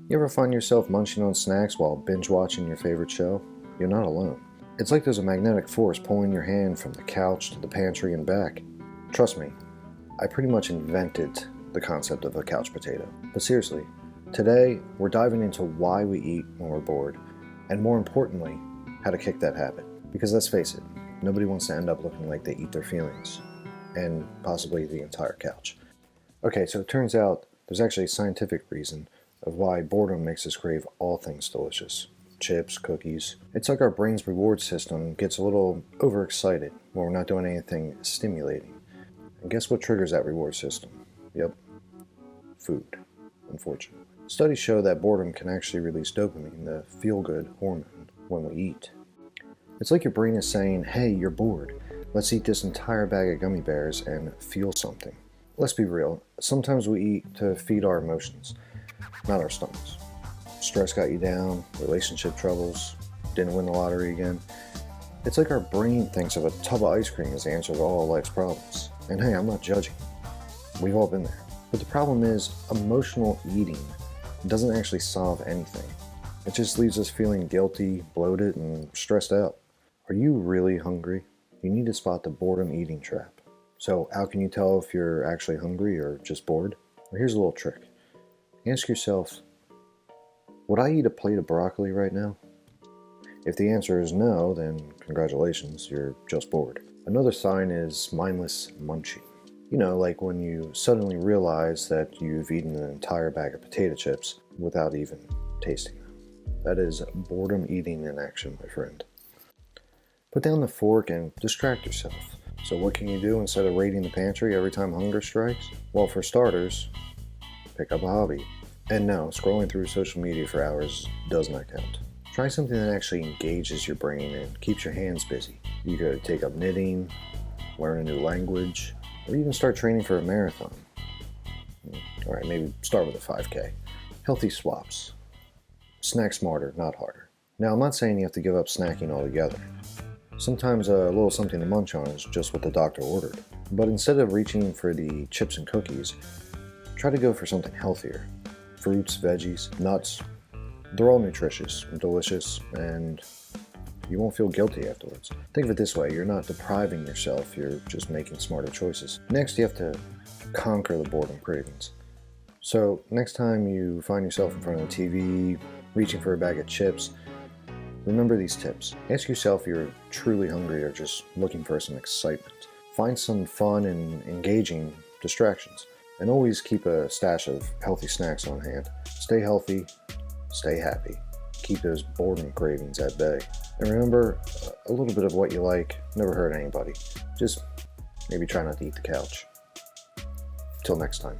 You ever find yourself munching on snacks while binge watching your favorite show? You're not alone. It's like there's a magnetic force pulling your hand from the couch to the pantry and back. Trust me, I pretty much invented the concept of a couch potato. But seriously, today we're diving into why we eat when we're bored, and more importantly, how to kick that habit. Because let's face it, nobody wants to end up looking like they eat their feelings, and possibly the entire couch. Okay, so it turns out there's actually a scientific reason of why boredom makes us crave all things delicious. Chips, cookies. It's like our brain's reward system gets a little overexcited when we're not doing anything stimulating. And guess what triggers that reward system? Yep, food, unfortunately. Studies show that boredom can actually release dopamine, the feel-good hormone, when we eat. It's like your brain is saying, hey, you're bored. Let's eat this entire bag of gummy bears and feel something. Let's be real, sometimes we eat to feed our emotions, not our stomachs. Stress got you down, relationship troubles, didn't win the lottery again. It's like our brain thinks of a tub of ice cream as the answer to all of life's problems. And hey, I'm not judging. We've all been there. But the problem is, emotional eating doesn't actually solve anything. It just leaves us feeling guilty, bloated, and stressed out. Are you really hungry? You need to spot the boredom eating trap. So how can you tell if you're actually hungry or just bored? Well, here's a little trick. Ask yourself, would I eat a plate of broccoli right now? If the answer is no, then congratulations, you're just bored. Another sign is mindless munching. You know, like when you suddenly realize that you've eaten an entire bag of potato chips without even tasting them. That is boredom eating in action, my friend. Put down the fork and distract yourself. So what can you do instead of raiding the pantry every time hunger strikes? Well, for starters, pick up a hobby. And no, scrolling through social media for hours does not count. Try something that actually engages your brain and keeps your hands busy. You could take up knitting, learn a new language, or even start training for a marathon. Alright, maybe start with a 5K. Healthy swaps. Snack smarter, not harder. Now, I'm not saying you have to give up snacking altogether. Sometimes a little something to munch on is just what the doctor ordered. But instead of reaching for the chips and cookies, try to go for something healthier. Fruits, veggies, nuts, they're all nutritious, delicious, and you won't feel guilty afterwards. Think of it this way, you're not depriving yourself, you're just making smarter choices. Next, you have to conquer the boredom cravings. So next time you find yourself in front of the TV, reaching for a bag of chips, remember these tips. Ask yourself if you're truly hungry or just looking for some excitement. Find some fun and engaging distractions. And always keep a stash of healthy snacks on hand. Stay healthy, stay happy. Keep those boredom cravings at bay. And remember, a little bit of what you like never hurt anybody. Just maybe try not to eat the couch. Till next time.